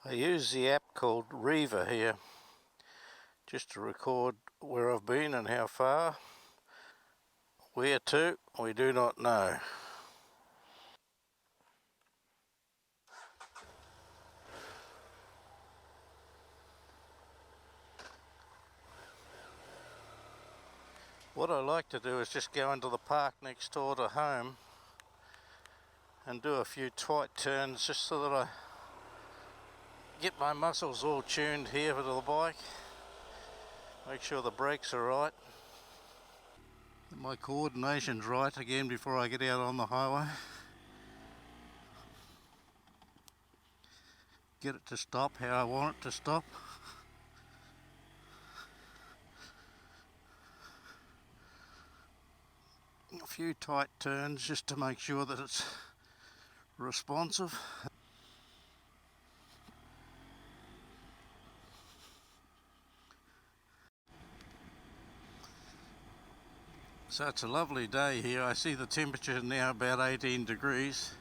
I use the app called Riva here just to record where I've been and how far. Where to, we do not know. What I like to do is just go into the park next door to home and do a few tight turns just so that I get my muscles all tuned here to the bike. Make sure the brakes are right. My coordination's right again before I get out on the highway. Get it to stop how I want it to stop. A few tight turns just to make sure that it's responsive. So it's a lovely day here. I see the temperature now about 18 degrees.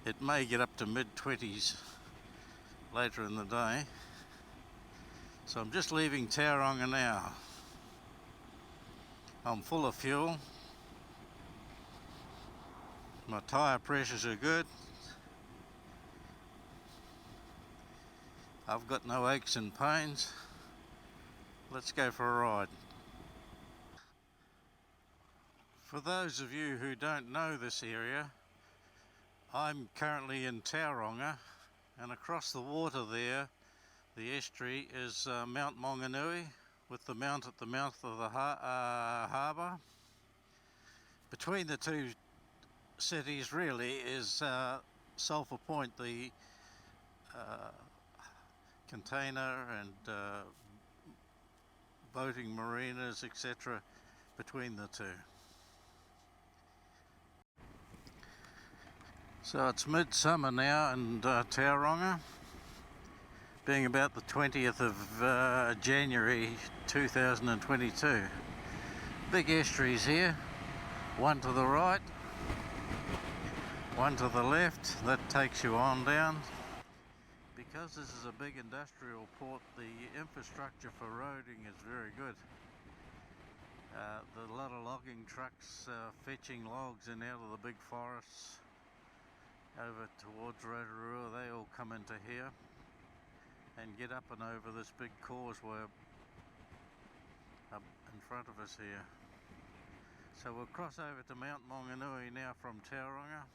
It may get up to mid-20s later in the day. So I'm just leaving Tauranga now. I'm full of fuel. My tyre pressures are good. I've got no aches and pains. Let's go for a ride. For those of you who don't know this area, I'm currently in Tauranga, and across the water there, the estuary, is Mount Maunganui, with the mount at the mouth of the harbour. Between the two cities really is Sulphur Point, the container and boating marinas, etc., between the two. So it's midsummer now in Tauranga, being about the 20th of January 2022. Big estuaries here, one to the right, one to the left, that takes you on down. Because this is a big industrial port, the infrastructure for roading is very good. There's a lot of logging trucks fetching logs in out of the big forests over towards Rotorua. They all come into here and get up and over this big causeway up in front of us here. So we'll cross over to Mount Maunganui now from Tauranga.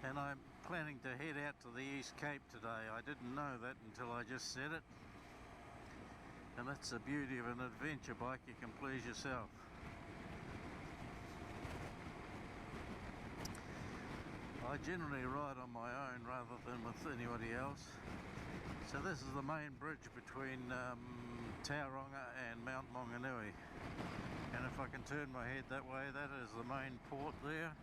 And I'm planning to head out to the East Cape today. I didn't know that until I just said it. And that's the beauty of an adventure bike, you can please yourself. I generally ride on my own rather than with anybody else. So this is the main bridge between Tauranga and Mount Maunganui. And if I can turn my head that way, that is the main port there,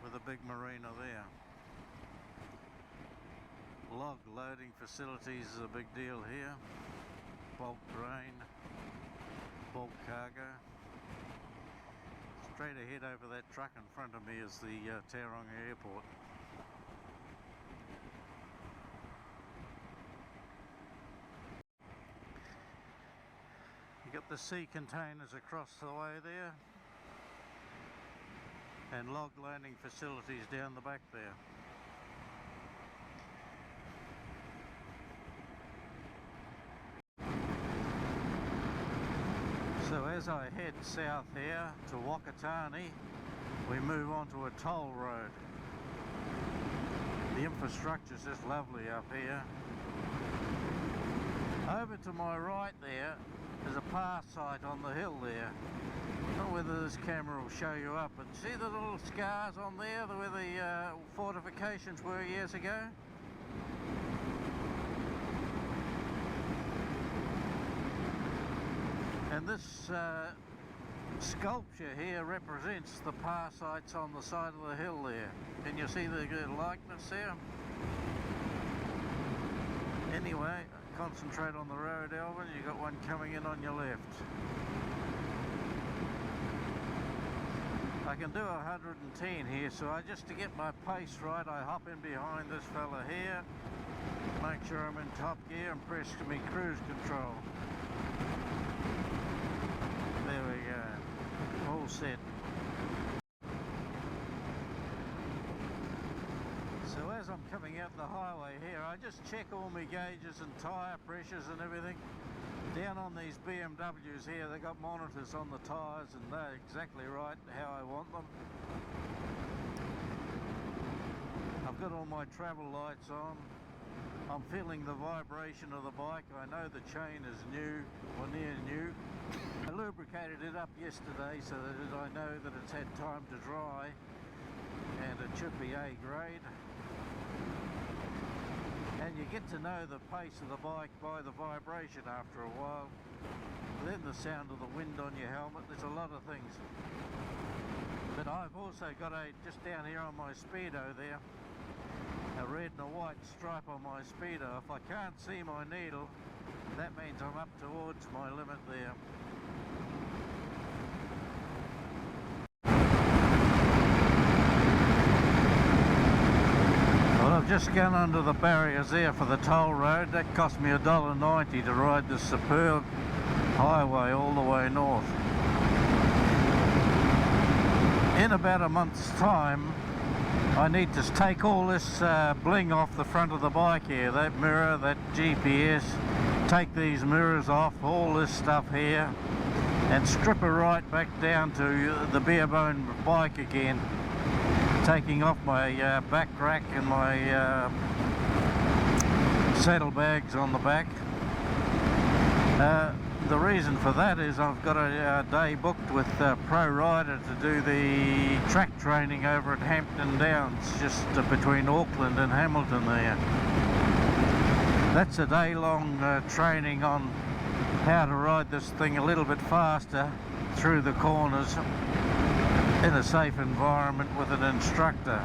with a big marina there. Log loading facilities is a big deal here. Bulk grain, bulk cargo. Straight ahead over that truck in front of me is the Tauranga airport. You got the sea containers across the way there, and log landing facilities down the back there. So as I head south here to Whakatane, we move on to a toll road. The infrastructure is just lovely up here. Over to my right there is a pass site on the hill there. I don't know whether this camera will show you up, but see the little scars on there where the fortifications were years ago? And this sculpture here represents the par sites on the side of the hill there. Can you see the likeness there? Anyway, concentrate on the road, Alvin. You've got one coming in on your left. I can do 110 here, so just to get my pace right, I hop in behind this fella here, make sure I'm in top gear and press my cruise control. There we go, all set. So as I'm coming out the highway here, I just check all my gauges and tyre pressures and everything. Down on these BMWs here, they got monitors on the tyres and they're exactly right how I want them. I've got all my travel lights on. I'm feeling the vibration of the bike. I know the chain is new or near new. I lubricated it up yesterday so that I know that it's had time to dry and it should be A grade. And you get to know the pace of the bike by the vibration after a while. Then the sound of the wind on your helmet, there's a lot of things. But I've also got just down here on my speedo there, a red and a white stripe on my speedo. If I can't see my needle, that means I'm up towards my limit there. I've just gone under the barriers there for the toll road. That cost me $1.90 to ride this superb highway all the way north. In about a month's time, I need to take all this bling off the front of the bike here, that mirror, that GPS, take these mirrors off, all this stuff here, and strip it right back down to the bare bone bike again. Taking off my back rack and my saddlebags on the back. The reason for that is I've got a day booked with Pro Rider to do the track training over at Hampton Downs, just between Auckland and Hamilton there. That's a day-long training on how to ride this thing a little bit faster through the corners in a safe environment with an instructor.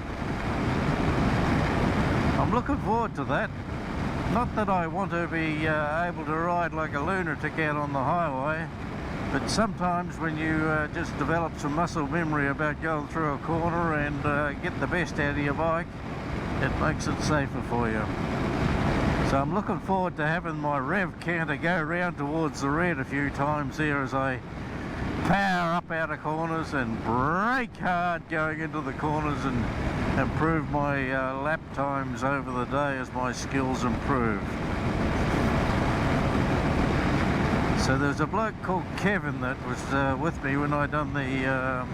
I'm looking forward to that. Not that I want to be able to ride like a lunatic out on the highway, but sometimes when you just develop some muscle memory about going through a corner and get the best out of your bike, it makes it safer for you. So I'm looking forward to having my rev counter go round towards the red a few times there as I power up out of corners and brake hard going into the corners and improve my lap times over the day as my skills improve. So there's a bloke called Kevin that was with me when I done the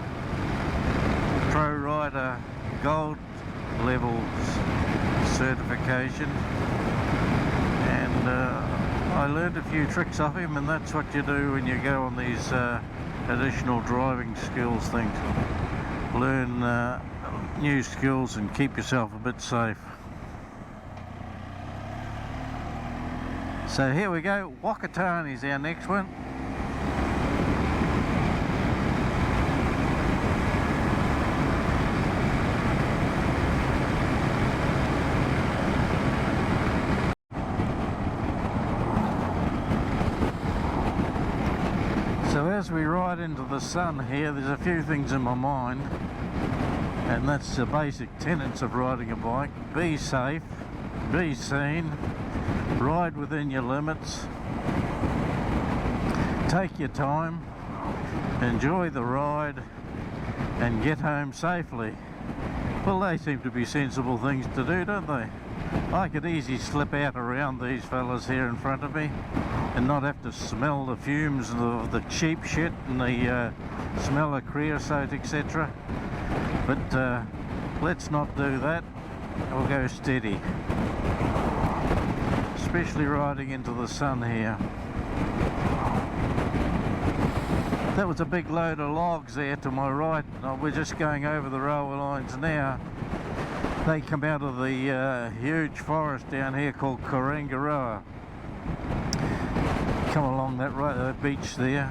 Pro Rider Gold levels certification, and I learned a few tricks off him, and that's what you do when you go on these additional driving skills things. Learn new skills and keep yourself a bit safe. So here we go, Whakatane is our next one. So as we ride into the sun here, there's a few things in my mind, and that's the basic tenets of riding a bike. Be safe, be seen, ride within your limits, take your time, enjoy the ride, and get home safely. Well, they seem to be sensible things to do, don't they? I could easily slip out around these fellas here in front of me and not have to smell the fumes of the cheap shit and the smell of creosote, etc. But let's not do that. We'll go steady, especially riding into the sun here. That was a big load of logs there to my right. We're just going over the railway lines now. They come out of the huge forest down here called Tauranga. Come along that beach there,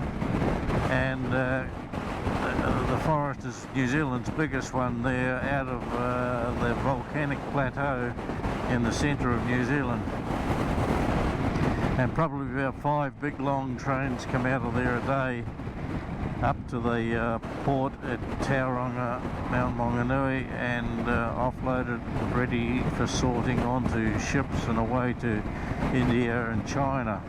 and the forest is New Zealand's biggest one there, out of the volcanic plateau in the centre of New Zealand. and probably about 5 big long trains come out of there a day up to the port at Tauranga, Mount Maunganui, and offloaded, ready for sorting onto ships and away to India and China.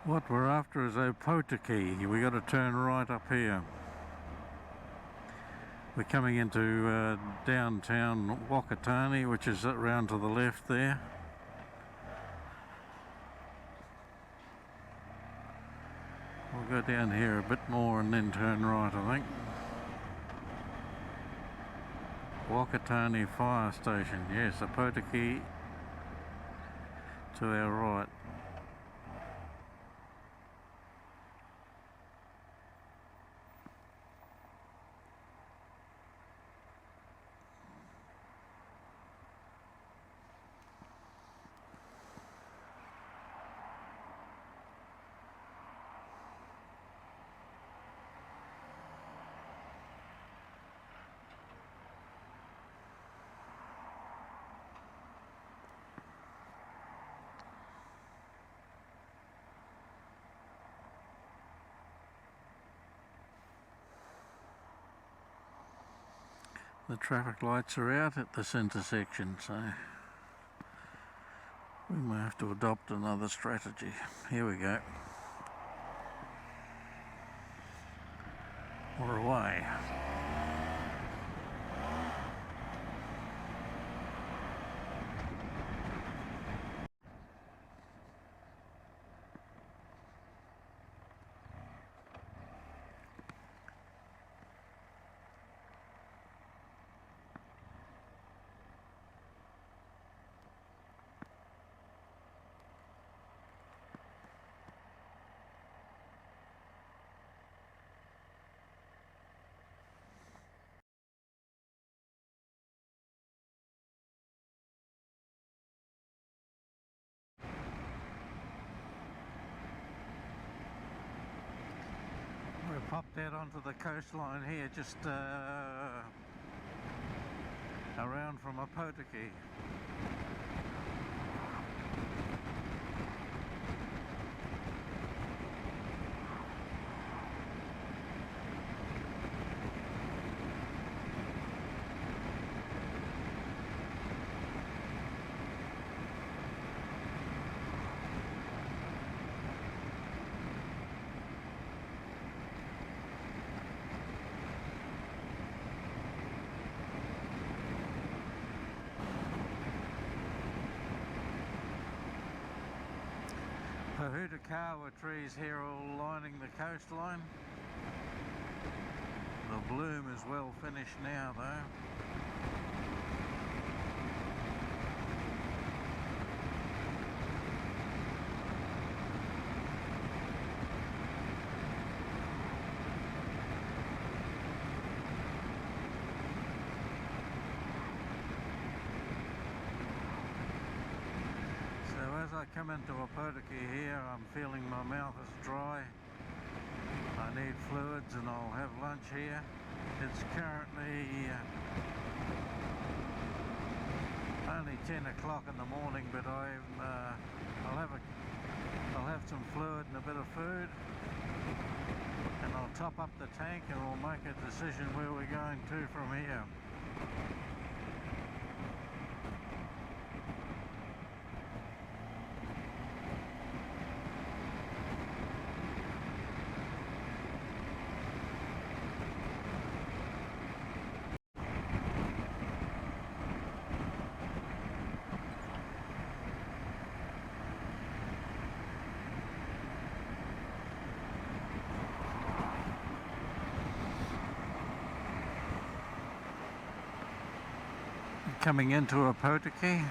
What we're after is Opotiki. We got to turn right up here. We're coming into downtown Whakatane, which is around to the left there. We'll go down here a bit more and then turn right, I think. Whakatane Fire Station, yes, Opotiki to our right. The traffic lights are out at this intersection, so we may have to adopt another strategy. Here we go. We're away. We've popped out onto the coastline here, just around from Opotiki. Whakatane trees here all lining the coastline. The bloom is well finished now though. As I come into Opotiki here, I'm feeling my mouth is dry. I need fluids and I'll have lunch here. It's currently only 10 o'clock in the morning, but I'll have some fluid and a bit of food, and I'll top up the tank and we'll make a decision where we're going to from here. Coming into Opotiki.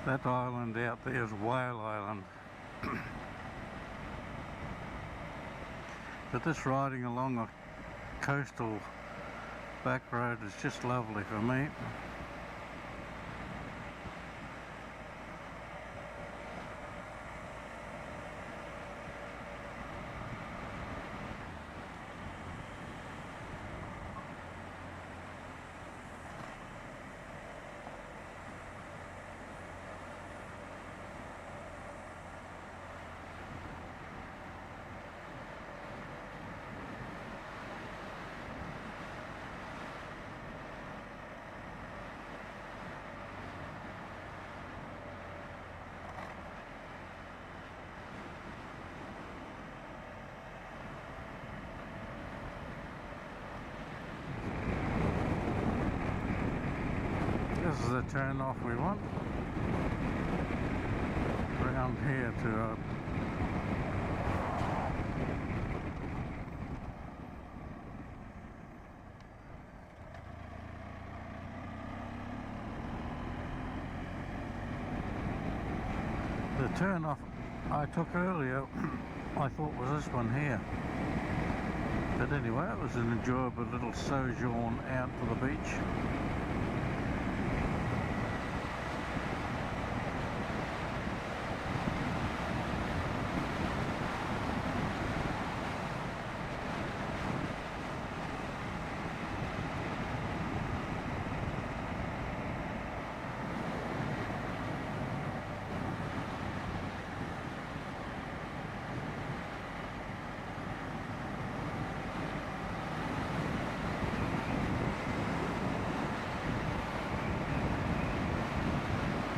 That island out there is Whale Island. But this riding along a coastal back road is just lovely for me. This is the turn off we want. Round here to the turn off I took earlier I thought was this one here. But anyway, it was an enjoyable little sojourn out to the beach.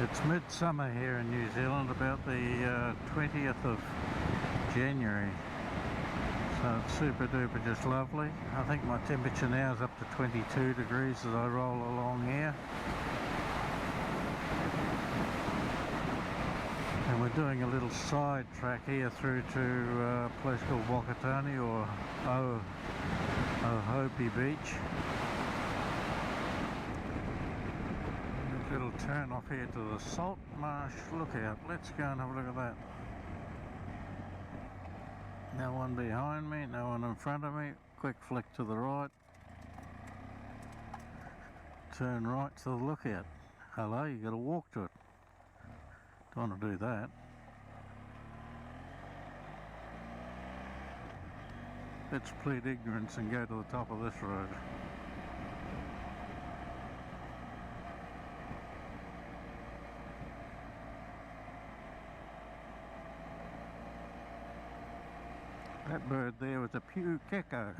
It's midsummer here in New Zealand, about the 20th of January, so it's super duper just lovely. I think my temperature now is up to 22 degrees as I roll along here. And we're doing a little side track here through to a place called Whakatane, or Opotiki Beach. Little turn off here to the salt marsh lookout. Let's go and have a look at that. No one behind me, no one in front of me. Quick flick to the right. Turn right to the lookout. Hello, you got to walk to it. Don't want to do that. Let's plead ignorance and go to the top of this road. That bird there was a pewgecko.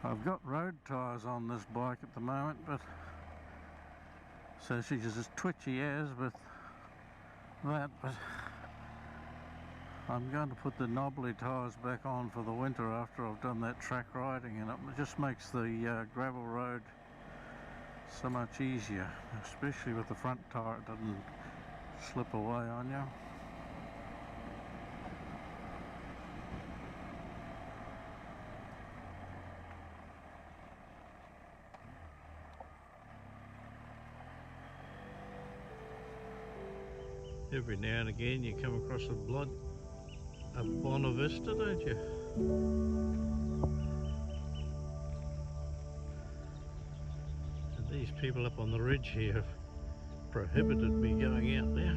I've got road tyres on this bike at the moment, but so she's as twitchy as with that, but I'm going to put the knobbly tyres back on for the winter after I've done that track riding, and it just makes the gravel road so much easier, especially with the front tyre. It doesn't slip away on you. Every now and again you come across a Bona Vista, don't you? And these people up on the ridge here have prohibited me going out there.